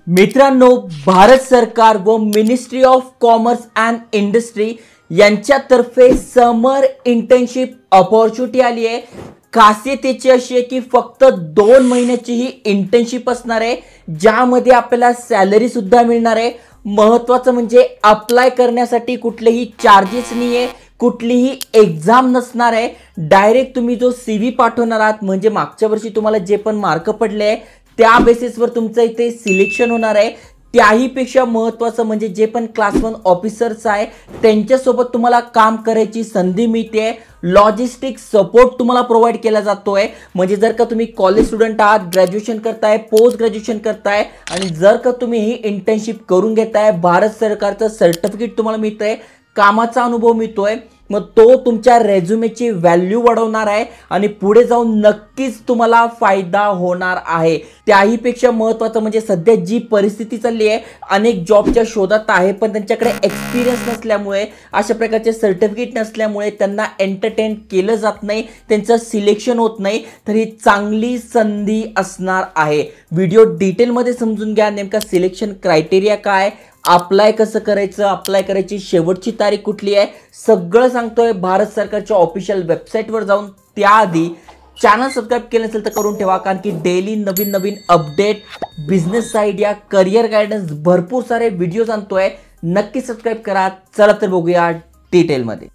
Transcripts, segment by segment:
मित्रांनो, भारत सरकार व ministry of commerce and industry यांच्यातर्फे समर इंटर्नशिप अपॉर्च्युनिटी आली आहे। खासियत याची अशी आहे की फक्त 2 महिन्याची ही इंटर्नशिप असणार आहे, ज्यामध्ये आपल्याला सॅलरी सुद्धा मिळणार आहे। महत्त्वाचं म्हणजे अप्लाय करण्यासाठी कुठलेही चार्जेस नाहीये, कुठलीही एग्जाम नसणार आहे। डायरेक्ट तुम्ही जो CV पाठवणार आहात, म्हणजे मागच्या वर्षी तुम्हाला जे पण मार्क पडले त्या बेसिसवर तुमचं इथे सिलेक्शन होणार आहे। त्याही पेक्षा महत्त्वाचं म्हणजे जे पण क्लास 1 ऑफिसर्स आहे त्यांच्यासोबत तुम्हाला काम करायची संधी मिळते। लॉजिस्टिक सपोर्ट तुम्हाला प्रोव्हाइड केला जातोय। म्हणजे जर का तुम्ही कॉलेज स्टुडंट आहात, ग्रॅज्युएशन करताय, पोस्ट ग्रॅज्युएशन करताय आणि जर का तुम्ही ही इंटर्नशिप करून घेताय, भारत सरकारचं सर्टिफिकेट तुम्हाला मिळतंय, कामाचा अनुभव मिळतोय, मग तो तुमच्या रेझ्युमेची व्हॅल्यू वाढवणार आहे आणि पुढे जाऊन नक्कीच तुम्हाला फायदा होणार आहे। त्याही पेक्षा महत्त्वाचं म्हणजे सध्या जी परिस्थिती चालली आहे, अनेक जॉबच्या शोधात आहे पण त्यांच्याकडे एक्सपिरियन्स नसल्यामुळे, अशा प्रकारचे सर्टिफिकेट नसल्यामुळे त्यांना एंटरटेन केलं जात नाही, त्यांचं सिलेक्शन होत नाही। तर ही चांगली संधी असणार आहे। व्हिडिओ डिटेलमध्ये समजून घ्या, नेमका सिलेक्शन क्रायटेरिया काय, अप्लाय कसं करायचं, अप्लाय करायची शेवटची तारीख कुठली आहे, सगळं सांगतोय भारत सरकारच्या ऑफिशियल वेबसाईटवर जाऊन। त्याआधी चॅनल सबस्क्राइब केलं नसेल तर करून ठेवा, कारण की डेली नवीन नवीन update, business idea, career guidance भरपूर सारे व्हिडिओज आणतोय, नक्की सबस्क्राइब करा। चला तर बघूया डिटेलमध्ये।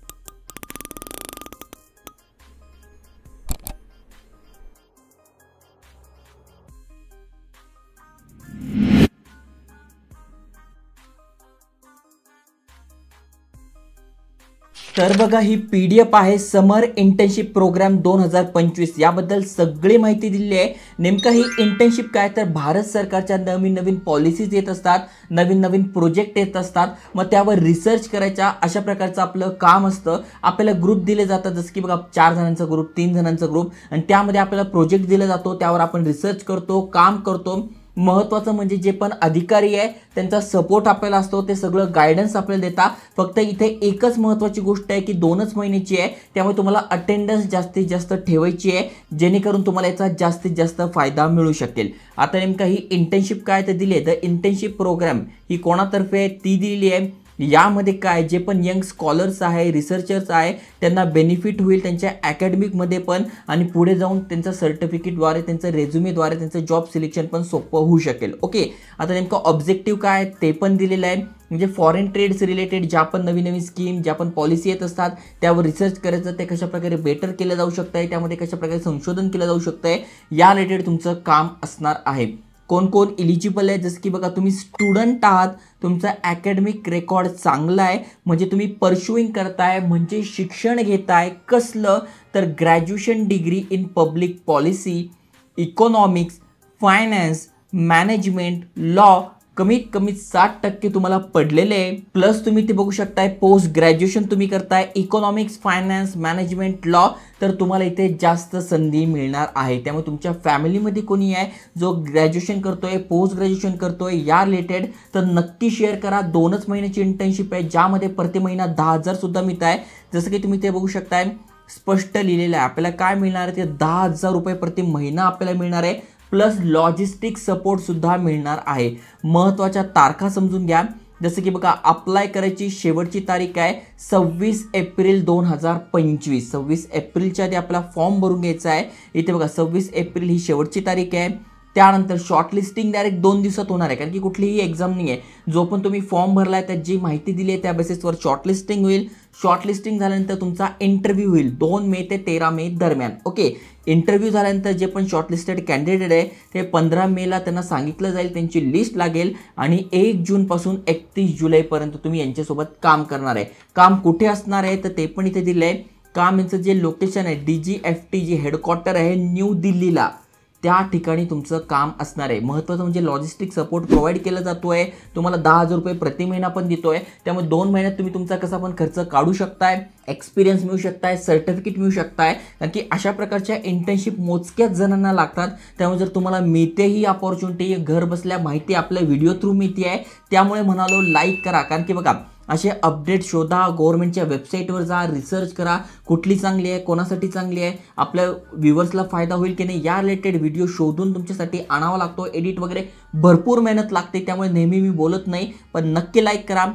तर बघा, ही PDF आहे समर इंटर्नशिप प्रोग्राम 2025 याबद्दल सगळी माहिती दिली आहे। नेमका ही इंटर्नशिप काय, तर भारत सरकारच्या नवीन नवीन पॉलिसीज येत असतात, नवीन नवीन प्रोजेक्ट येत असतात, मग त्यावर रिसर्च करायचा, अशा प्रकारचं आपलं काम असतं। आपल्याला ग्रुप दिले जातात, जसं की बघा 4 जणांचा ग्रुप, 3 जणांचा ग्रुप, आणि त्यामध्ये आपल्याला प्रोजेक्ट दिला जातो, त्यावर आपण रिसर्च करतो, काम करतो। महत्त्वाचं म्हणजे जे पण अधिकारी आहे त्यांचा सपोर्ट आपल्याला असतो, ते सगळं गायडन्स आपल्याला देतात। फक्त इथे एकच महत्त्वाची गोष्ट आहे की 2च महिन्याची आहे, त्यामुळे तुम्हाला अटेंडन्स जास्तीत जास्त ठेवायची आहे, जेणेकरून तुम्हाला याचा जास्तीत जास्त फायदा मिळू शकेल। आता नेमका ही इंटर्नशिप काय तर दिली आहे, तर इंटर्नशिप प्रोग्राम ही कोणातर्फे आहे ती दिलेली आहे। यामध्ये काय, जे पण यंग स्कॉलर्स आहे, रिसर्चर्स आहे, त्यांना बेनिफिट होईल त्यांच्या अकॅडमिकमध्ये पण, आणि पुढे जाऊन त्यांचं सर्टिफिकेटद्वारे, त्यांचं रेझ्युमेद्वारे त्यांचं जॉब सिलेक्शन पण सोपं होऊ शकेल। ओके, आता नेमकं ऑब्जेक्टिव्ह काय ते पण दिलेलं आहे। म्हणजे फॉरेन ट्रेड्स रिलेटेड ज्या पण नवीन नवीन स्कीम, ज्या पण पॉलिसी येत असतात त्यावर रिसर्च करायचं, ते कशा प्रकारे बेटर केलं जाऊ शकतंय, त्यामध्ये कशा प्रकारे संशोधन केलं जाऊ शकतंय, या रिलेटेड तुमचं काम असणार आहे। कोण कोण इलिजिबल आहे, जसं की बघा तुम्ही स्टुडंट आहात, तुमचा अकॅडमिक रेकॉर्ड चांगला आहे, म्हणजे तुम्ही परस्युइंग करताय, म्हणजे शिक्षण घेताय कसलं, तर graduation degree in public policy, economics, finance, management, law, कमीत कमी 60% तुम्हाला पडलेले आहे। प्लस तुम्ही ते बघू शकताय पोस्ट ग्रॅज्युएशन तुम्ही करताय इकॉनॉमिक्स, फायनान्स, मॅनेजमेंट, लॉ, तर तुम्हाला इथे जास्त संधी मिळणार आहे। त्यामुळे तुमच्या फॅमिलीमध्ये कोणी आहे जो ग्रॅज्युएशन करतोय, पोस्ट ग्रॅज्युएशन करतोय या रिलेटेड, तर नक्की शेअर करा। 2च महिन्याची इंटर्नशिप आहे, ज्यामध्ये प्रति महिना 10,000 सुद्धा मिळत आहे। जसं की तुम्ही ते बघू शकताय, स्पष्ट लिहिलेलं आहे आपल्याला काय मिळणार आहे, ते 10,000 रुपये प्रति महिना आपल्याला मिळणार आहे, प्लस लॉजिस्टिक सपोर्ट सुद्धा मिळणार आहे। महत्त्वाच्या तारखा समजून घ्या, जसं की बघा अप्लाय करायची शेवटची तारीख आहे 26 एप्रिल 2025। 26 एप्रिलच्या आधी आपला फॉर्म भरून घ्यायचा आहे। इथे बघा 26 एप्रिल ही शेवटची तारीख आहे। त्यानंतर शॉर्टलिस्टिंग डायरेक्ट 2 दिवसात होणार आहे, कारण की कुठलीही एक्झाम नाही आहे। जो पण तुम्ही फॉर्म भरलाय त्यात जी माहिती दिली आहे त्या बेसिसवर शॉर्टलिस्टिंग होईल। शॉर्टलिस्टिंग झाल्यानंतर तुमचा इंटरव्ह्यू होईल 2 मे ते 13 मे दरम्यान। ओके, इंटरव्ह्यू झाल्यानंतर जे पण शॉर्टलिस्टेड कॅन्डिडेट आहे ते 15 मेला त्यांना सांगितलं जाईल, त्यांची लिस्ट लागेल, आणि 1 जूनपासून 31 जुलैपर्यंत तुम्ही यांच्यासोबत काम करणार आहे। काम कुठे असणार आहे तर ते पण इथे दिलं आहे। काम यांचं जे लोकेशन आहे, DGFT जे हेडक्वार्टर आहे न्यू दिल्लीला, त्या ठिकाणी तुमचं काम असणार आहे। महत्त्वाचं म्हणजे लॉजिस्टिक सपोर्ट प्रोव्हाइड केला जातोय, तुम्हाला 10,000 रुपये प्रति महिना पण देतोय। त्यामुळे 2 महिन्यात तुम्ही तुमचा कसा पण खर्च काढू शकताय, एक्सपिरियन्स मिळू शकताय, सर्टिफिकेट मिळू शकताय, कारण की अशा प्रकारच्या इंटर्नशिप मोजक्याच जणांना लागतात। त्यामुळे जर तुम्हाला मिळते ही अपॉर्च्युनिटी, घर बसल्या माहिती आपल्या व्हिडिओ थ्रू मिळते आहे, त्यामुळे म्हणालो लाईक करा, कारण की बघा असे अपडेट शोधा, गव्हर्नमेंटच्या वेबसाईटवर जा, रिसर्च करा, कुठली चांगली आहे, कोणासाठी चांगली आहे, आपल्या व्ह्युअर्सला फायदा होईल की नाही, या रिलेटेड व्हिडिओ शोधून तुमच्यासाठी आणावा लागतो. एडिट वगैरे भरपूर मेहनत लागते, त्यामुळे नेहमी मी बोलत नाही, पण नक्की लाईक करा.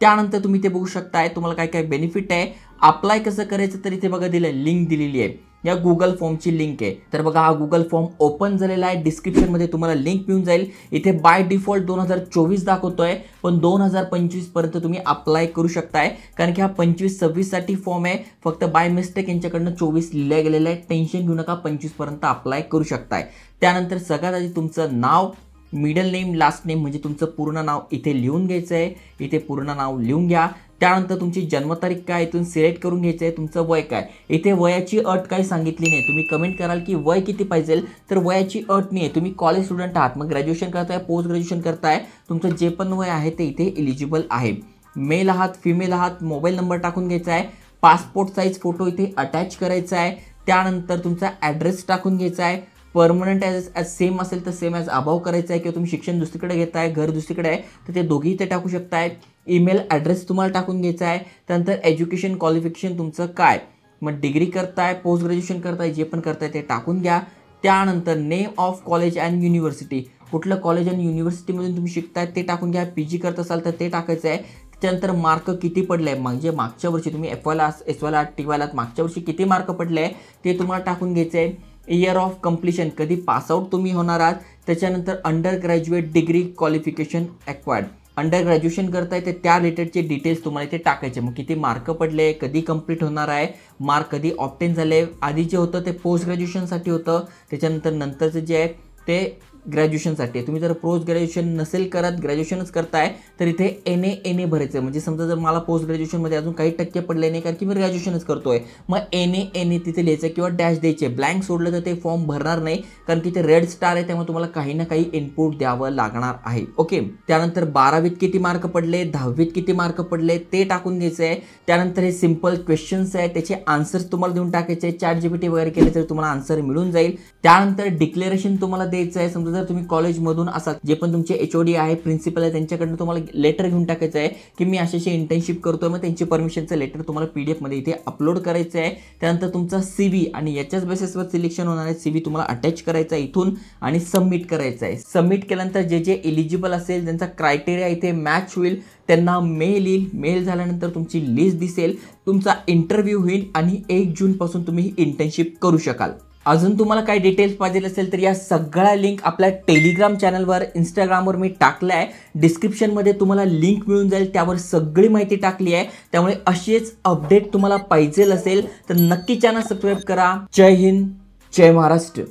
त्यानंतर तुम्ही ते बघू शकताय तुम्हाला काय काय बेनिफिट आहे. अप्लाय कसं करायचं तर इथे बघा दिलं, लिंक दिलेली आहे, या गुगल फॉर्मची लिंक आहे. तर बघा हा गुगल फॉर्म ओपन झालेला आहे, डिस्क्रिप्शनमध्ये तुम्हाला लिंक मिळून जाईल. इथे बाय डिफॉल्ट 2024 दाखवतोय, पण 2025 पर्यंत तुम्ही अप्लाय करू शकताय, कारण की हा 25-26 साठी फॉर्म आहे. फक्त बाय मिस्टेक यांच्याकडनं 24 लिहिलं गेलेलं आहे. टेन्शन घेऊ नका, 25 पर्यंत अप्लाय करू शकताय. त्यानंतर सगळ्यात आधी तुमचं नाव, मिडल नेम, लास्ट नेम म्हणजे तुमचं पूर्ण नाव इथे लिहून घ्यायचं आहे. इथे पूर्ण नाव लिहून घ्या. त्यानंतर तुमची जन्मतारीख काय इथून सिलेक्ट करून घ्यायचं आहे. तुमचं वय काय, इथे वयाची अट काही सांगितली नाही. तुम्ही कमेंट कराल की वय किती पाहिजे, तर वयाची अट नाही आहे. तुम्ही कॉलेज स्टुडंट आहात, मग ग्रॅज्युएशन करताय, पोस्ट ग्रॅज्युएशन करताय, तुमचं जे पण वय आहे ते इथे एलिजिबल आहे. मेल आहात, फिमेल आहात, मोबाईल नंबर टाकून घ्यायचा आहे. पासपोर्ट साईज फोटो इथे अटॅच करायचा आहे. त्यानंतर तुमचा ॲड्रेस टाकून घ्यायचा आहे. परमनंट ॲज सेम असेल तर सेम ॲज अबाव करायचं आहे, किंवा तुम्ही शिक्षण दुसरीकडे घेताय, घर दुसरीकडे आहे, तर ते दोघेही इथे टाकू शकताय. ईमेल ॲड्रेस तुम्हाला टाकून घ्यायचा आहे. त्यानंतर एज्युकेशन क्वालिफिकेशन तुमचं काय, मग डिग्री करताय, पोस्ट ग्रॅज्युएशन करताय, जे पण करताय ते टाकून घ्या. त्यानंतर name of college and university, कुठलं कॉलेज आणि युनिव्हर्सिटीमधून तुम्ही शिकताय ते टाकून घ्या. PG करत असाल तर ते टाकायचं आहे. त्यानंतर मार्क किती पडले आहे, म्हणजे मागच्या वर्षी तुम्ही FYला, SYला, TYला मागच्या वर्षी किती मार्क पडले आहे ते तुम्हाला टाकून घ्यायचं आहे. इयर ऑफ कम्प्लिशन, कधी पासआउट तुम्ही होणार आहात. त्याच्यानंतर under graduate degree qualification acquired, under graduation करताय तर त्या रिलेटेडचे डिटेल्स तुम्हाला इथे टाकायचे. मग किती मार्क पडले, कधी कंप्लीट होणार आहे, मार्क कधी ऑब्टेन झाले. आधी जे होतं ते पोस्ट ग्रॅज्युएशनसाठी होतं, त्याच्यानंतर नंतरचं जे आहे ते ग्रॅज्युएशनसाठी आहे. तुम्ही जर पोस्ट ग्रॅज्युएशन नसेल करत, ग्रॅज्युएशनच करताय, तर इथे NA भरायचं. म्हणजे समजा जर मला पोस्ट ग्रॅज्युएशनमध्ये अजून काही टक्के पडले नाही, कारण की मी ग्रॅज्युएशनच करतोय, मग NA तिथे लिहायचं किंवा डॅश द्यायचे. ब्लँक सोडलं तर ते फॉर्म भरणार नाही, कारण की ते रेड स्टार आहे, त्यामुळे तुम्हाला काही ना काही इनपुट द्यावं लागणार आहे. ओके. त्यानंतर 12वीत किती मार्क पडले, 10वीत किती मार्क पडले ते टाकून घ्यायचं आहे. त्यानंतर हे सिम्पल क्वेश्चन्स आहे, त्याचे आन्सर्स तुम्हाला देऊन टाकायचे. ChatGPT वगैरे केले तर तुम्हाला आन्सर मिळून जाईल. त्यानंतर डिक्लेरेशन तुम्हाला द्यायचं आहे. समजा जर तुम्ही कॉलेजमधून असाल, जे पण तुमचे HOD आहे, प्रिन्सिपल आहे, त्यांच्याकडनं तुम्हाला लेटर घेऊन टाकायचं आहे की मी अशी इंटर्नशिप करतोय, मग त्यांची परमिशनचं लेटर तुम्हाला PDF मध्ये इथे अपलोड करायचं आहे. त्यानंतर तुमचा CV आणि याच्याच बेसिसवर सिलेक्शन होणार आहे, CV तुम्हाला अटॅच करायचा आहे इथून आणि सबमिट करायचं आहे. सबमिट केल्यानंतर जे जे एलिजिबल असेल त्यांचा क्रायटेरिया इथे मॅच होईल, त्यांना मेल येईल. मेल झाल्यानंतर तुमची लिस्ट दिसेल, तुमचा इंटरव्ह्यू होईल आणि 1 जूनपासून तुम्ही इंटर्नशिप करू शकाल. अजून तुम्हाला काही डिटेल्स पाहिजे असेल तर या सगळ्या लिंक आपल्या टेलिग्राम चॅनलवर, इंस्टाग्रामवर मी टाकलं आहे. डिस्क्रिप्शनमध्ये तुम्हाला लिंक मिळून जाईल, त्यावर सगळी माहिती टाकली आहे. त्यामुळे असेच अपडेट तुम्हाला पाहिजे असेल तर नक्की चॅनल सबस्क्राईब करा. जय हिंद, जय महाराष्ट्र.